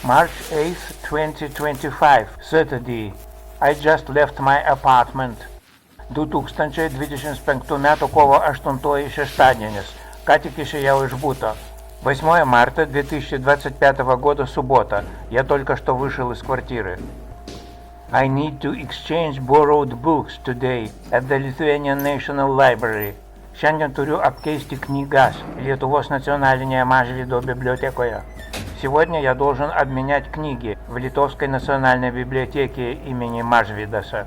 March 8, 2025, Saturday. I just left my apartment. 2025 metų kovo 8 šeštadienis. Ką tik išėjau iš бута. 8 марта 2025 года, суббота. Я только что вышел из квартиры. I need to exchange borrowed books today at the Lithuanian National Library. Šiandien turiu apkeisti knygas Lietuvos национальнее Mažvydo библиотекоje. Сегодня я должен обменять книги в Литовской национальной библиотеке имени Mažvydas.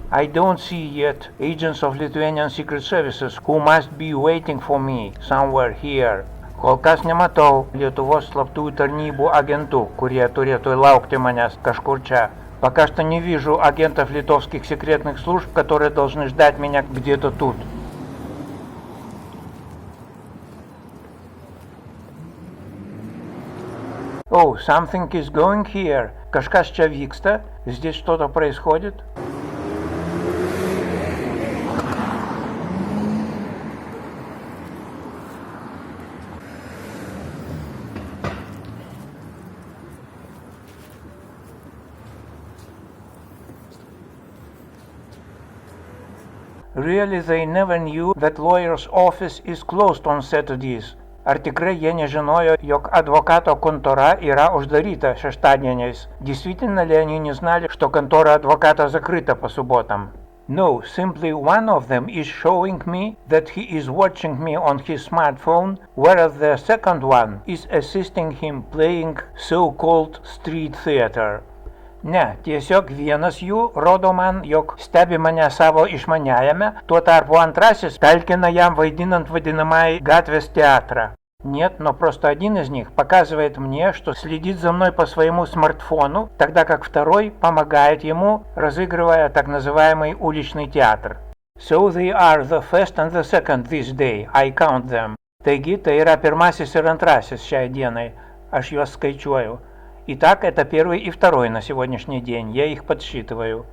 I don't see yet agents of Lithuanian Secret Services who must be waiting for me somewhere here. Kol kas nematau Lietuvos slaptųjų tarnybų agentų, kurie turėtų laukti manęs kažkur čia. Пока что не вижу агентов литовских секретных служб, которые должны ждать меня где-то тут. Oh, something is going here. Kažkas čia vyksta. Здесь что-то происходит. Really, they never knew that lawyer's office is closed on Saturdays. Ar tikrai jie nežinojo, jog адвоката контора yra uždaryta šeštadieniais? Действительно ли они не знали, что контора адвоката закрыта по субботам? No, simply one of them is showing me that he is watching me on his smartphone, whereas the second one is assisting him playing so-called street theater. Ne, tiesiog vienas jų rodo man, jog stebi mane savo išmaniajame, tuo tarpu antrasis talkina jам vaidinant vadinamąjį gatvės театра. Нет, но просто один из них показывает мне, что следит за мной по своему смартфону, тогда как второй помогает ему, разыгрывая так называемый уличный театр. So they are the first and the second this day, I count them. Taigi, tai yra pirmasis ir antrasis šiai dienai, aš juos skaičiuoju. Итак, это первый и второй на сегодняшний день. Я их подсчитываю.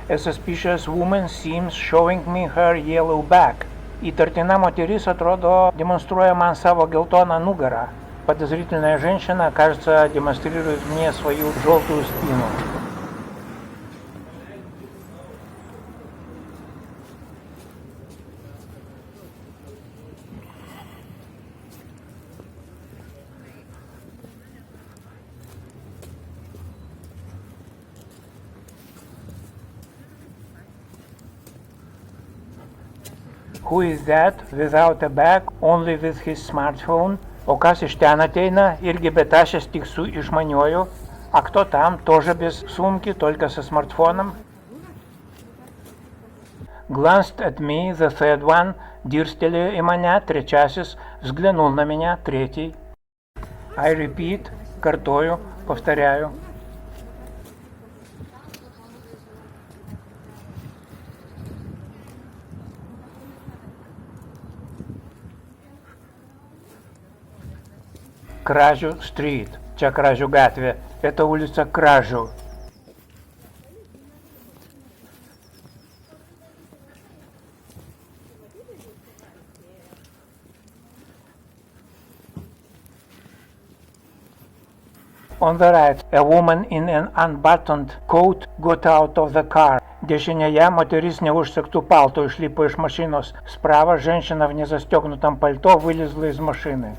A suspicious woman seems showing me her yellow back. Įtartina moteris, atrodo, демонстрируя man savo geltoną nugarą. Подозрительная женщина, кажется, демонстрирует мне свою желтую спину. Who is that without a bag, only with his smartphone? O kas iš ten ateina, irgi betašęs tik su išmaniuoju? А кто там, тоже без сумки, только со смартфоном? Glanced at me, the third one, дирстелėjo į mane, trečiasis, взглянул на меня, третий. I repeat, картою, повторяю. Кражу Street. Čia Kražių gatvė. Это улица Kražių. On the right, a woman in an unbuttoned coat got out of the car. Дешинея моторист неушсекtu palto išlipo iš mašinos. Справа женщина в незастегнутом пальто вылезла из машины.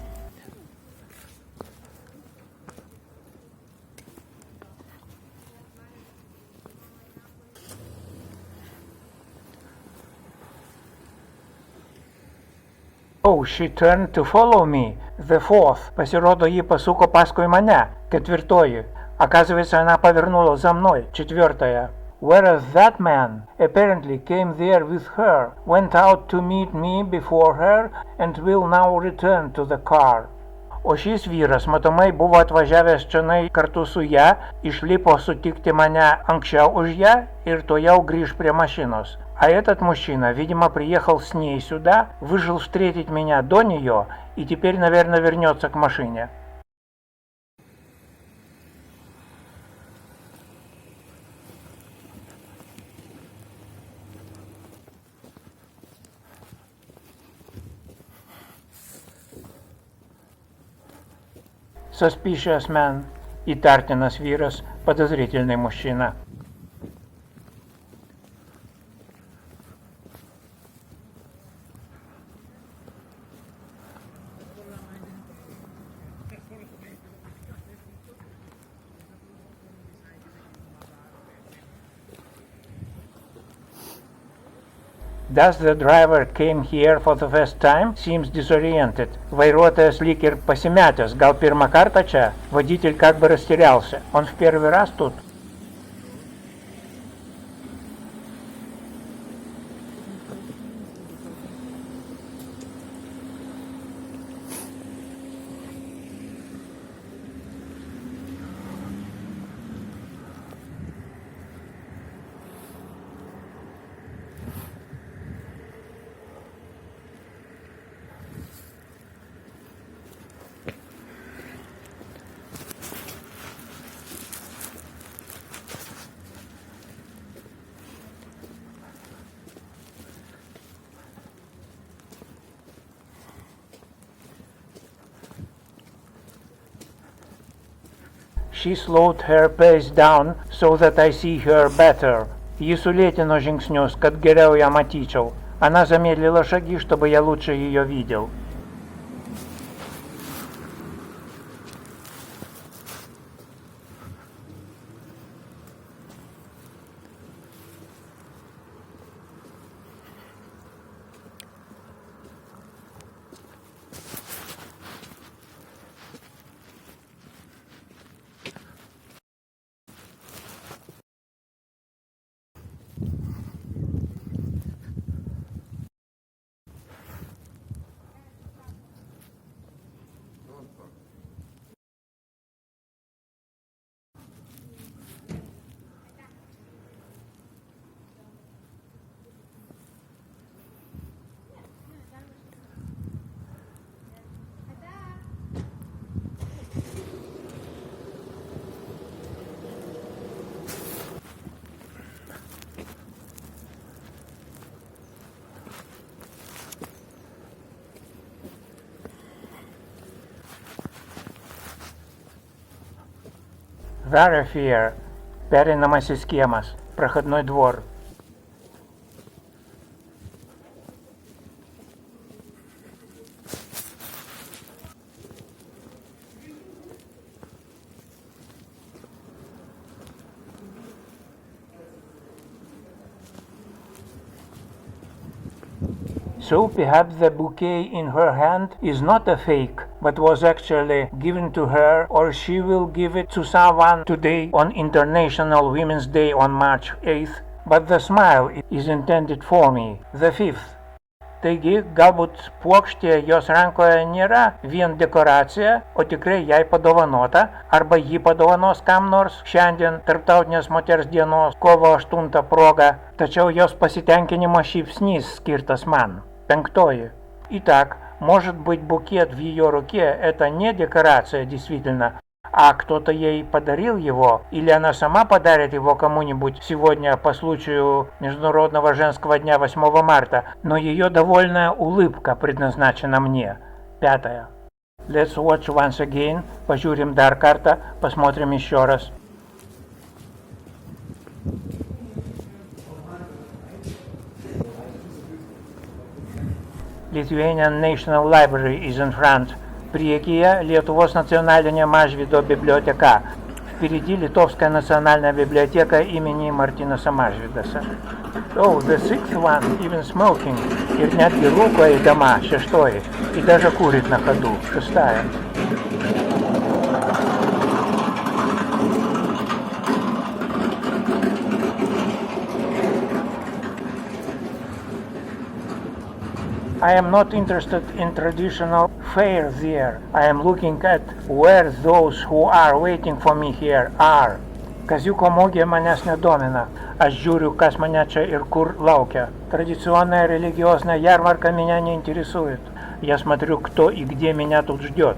Oh, she turned to follow me. The fourth. Pasirodo, ji pasuko paskui mane. Ketvirtoji. Оказывается, она повернула за мной. Четвертая. Whereas that man apparently came there with her, went out to meet me before her, and will now return to the car. O šis vyras, matomai, buvo atvažiavęs čionai kartu su ją, išlipo sutikti mane anksčiau už ją ir tuojau grįž prie машинос. А этот мужчина, видимо, приехал с ней сюда, вышел встретить меня до нее и теперь, наверное, вернется к машине. Suspicious man. Įtartinas vyras, подозрительный мужчина. Does the driver came here for the first time? Seems disoriented. Vairuotojas lyg ir pasimetęs. Gal pirmą kartą čia? Водитель как бы растерялся. Он в первый раз тут? She slowed her pace down so that I see her better. Ji sulėtino žingsnius, kad geriau ją matyčiau. Она замедлила шаги, чтобы я лучше ее видел. Thoroughfare. Pereinamasis kiemas. Проходной двор. So perhaps the bouquet in her hand is not a fake, but was actually given to her, or she will give it to someone today on International Women's Day on March 8th, but the smile is intended for me, the 5th. Taigi, galbūt puokštė jos rankoje nėra vien dekoracija, o tikrai jai padovanota, arba ji padovanos kam nors šiandien Tarptautinės moters dienos kovo 8 proga, tačiau jos pasitenkinimo šypsnys skirtas man. 5. Итак, может быть, букет в ее руке – это не декорация действительно, а кто-то ей подарил его, или она сама подарит его кому-нибудь сегодня по случаю Международного женского дня 8 марта, но ее довольная улыбка предназначена мне. 5. Let's watch once again. Пожурим dar kartą, посмотрим еще раз. Lithuanian National Library is in front. Priekyje Lietuvos nacionalinė Mažvydo biblioteka. Впереди Литовская национальная библиотека имени Мартинаса Mažvydas. Oh, the 6th one, even smoking. Ir netgi rūko eidama, 6. И даже курит на ходу, 6. I am not interested in traditional fare there. I am looking at where those who are waiting for me here are. Kaziuko mugė manęs неdomina. Aš žiūriu, kas mane čia ir kur laukia. Традиционная религиозная ярмарка меня не интересует. Я смотрю, кто и где меня тут ждет.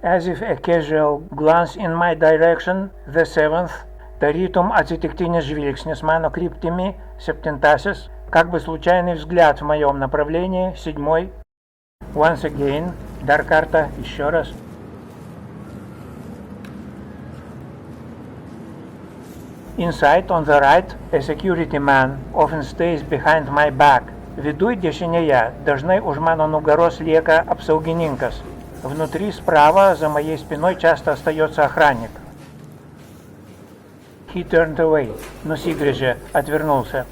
As if a casual glance in my direction, the 7th, Tarytum atsitiktinis žvilgsnis mano kryptimi, 7. Как бы случайный взгляд в моем направлении, 7. Once again, дар карта, еще раз. Inside, on the right, a security man often stays behind my back. Viduj dešinėje dažnai už mano nugaros lieka apsaugininkas. Внутри, справа, за моей спиной часто остается охранник. He turned away. Nusigręžė, atverнулся.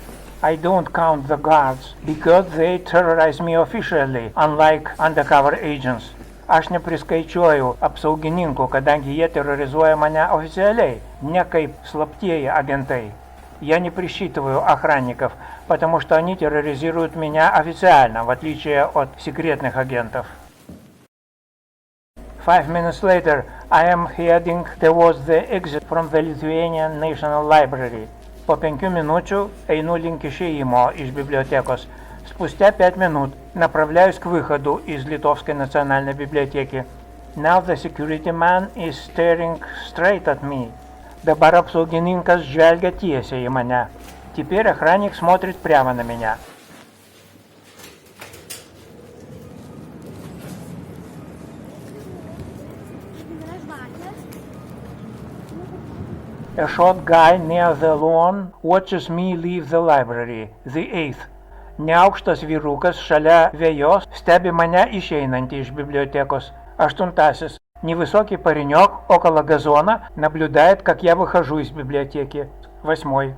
I don't count the guards because they terrorize me officially, unlike undercover agents. Aš nepriskaičiuoju apsaugininkų, kadangi jie терроризуя мane официaliai, не kaip слаптieji агенты. Я не присчитываю охранников, потому что они терроризируют меня официально, в отличие от секретных агентов. 5 minutes later, I am heading towards the exit from the Lithuanian National Library. Po 5 minučių einu link išėjimo iš библиотекos. Спустя 5 минут направляюсь к выходу из Литовской национальной библиотеки. Now the security man is staring straight at me. Dabar apsaugininkas žvelgia tiesiai į mane. Теперь охранник смотрит прямо на меня. A short guy near the lawn watches me leave the library, the 8th. Neaukštas vyrukas šalia vejos stebi mane išeinantį iš библиотекos, 8. Невысокий паренек около газона наблюдает, как я выхожу из библиотеки, 8.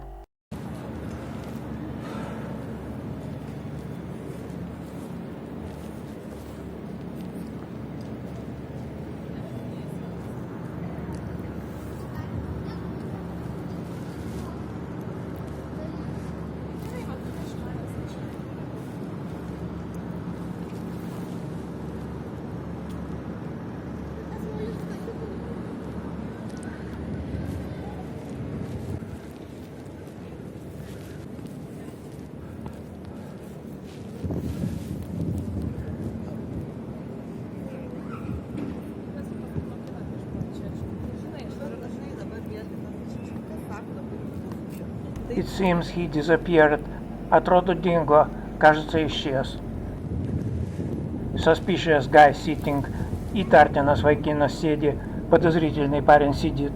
It seems he disappeared. Atrodo dingo, кажется, исчез. Suspicious guy sitting. Įtartinas vaikinas sėdi, подозрительный парень сидит.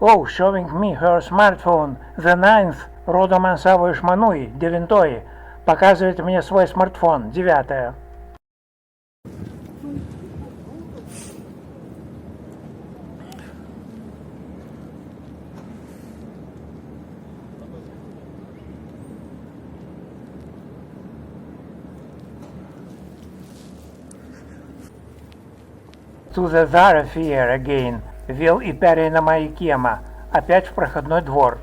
Oh, showing me her smartphone, the 9th, rodo man savo išmanųjį, 9. Показывает мне свой смартфон, 9. To the thoroughfare again. Вел и перейнамая кема. Опять в проходной двор.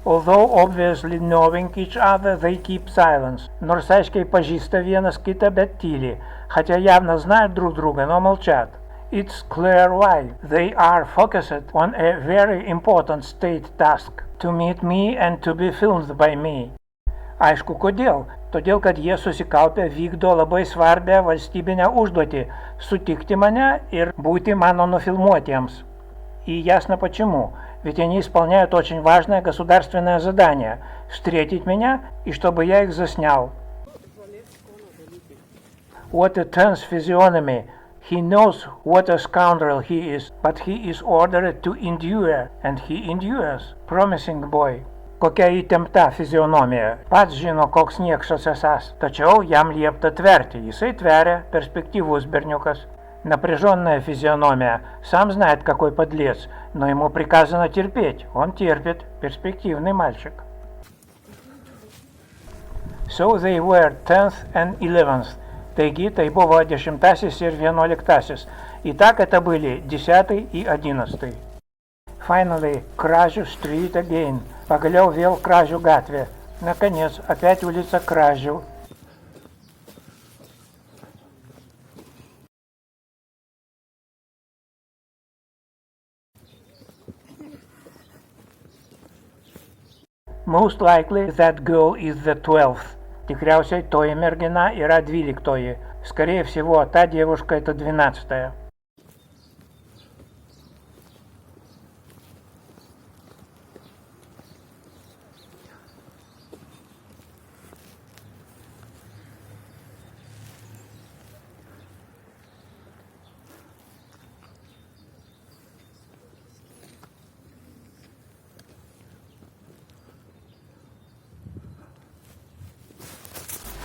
Although obviously knowing each other, they keep silence. Nors aiškiai pažįsta vienas kitą, bet tyli. Хотя явно знают друг друга, но молчат. It's clear why. They are focused on a very important state task. To meet me and to be filmed by me. Aišku, kodėl? Todėl, kad jie susikaupę vykdo labai svarbę valstybinę užduotį – sutikti mane ir būti mано нуфилмуотiems. И ясно почему. Ведь они исполняют очень важное государственное задание – встретить меня и чтобы я их заснял. What a tense physiognomy. He knows what a scoundrel he is, but he is ordered to endure, and he endures. Promising boy. Kokia įtempta fizionomija. Pats žino, koks niekšas esąs, tačiau jam liepta тверти. Jisai тверя, перспективус бернюкас. Напряженная физиономия. Сам знает, какой подлец, но ему приказано терпеть. Он терпит. Перспективный мальчик. So they were 10th and 11th. Taigi, tai buvo 10 ir 11. Итак, это были 10 и 11. Finally, Kražių Street again. Pagaliau vėl Kražių gatvė. Наконец, опять улица Кражів. Most likely that girl is the 12th. Tikriausiai toji mergina yra 12-oji. Скорее всего, та девушка это 12-я.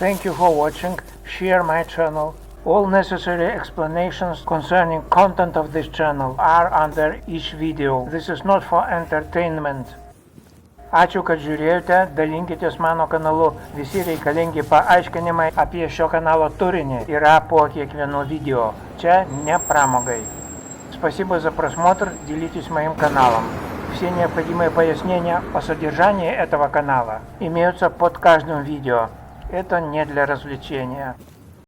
Thank you for watching. Share my channel. All necessary explanations concerning content of this channel are under each video. This is not for entertainment. Ačiū, kad žiūrėjote, dalinkitės mano kanalu. Visi reikalingi paaiškinimai apie šio kanalo turinį yra по kiekvieno видео. Čia не промогай. Спасибо за просмотр, делитесь моим каналом. Все необходимые пояснения о содержании этого канала имеются под каждым видео. Это не для развлечения.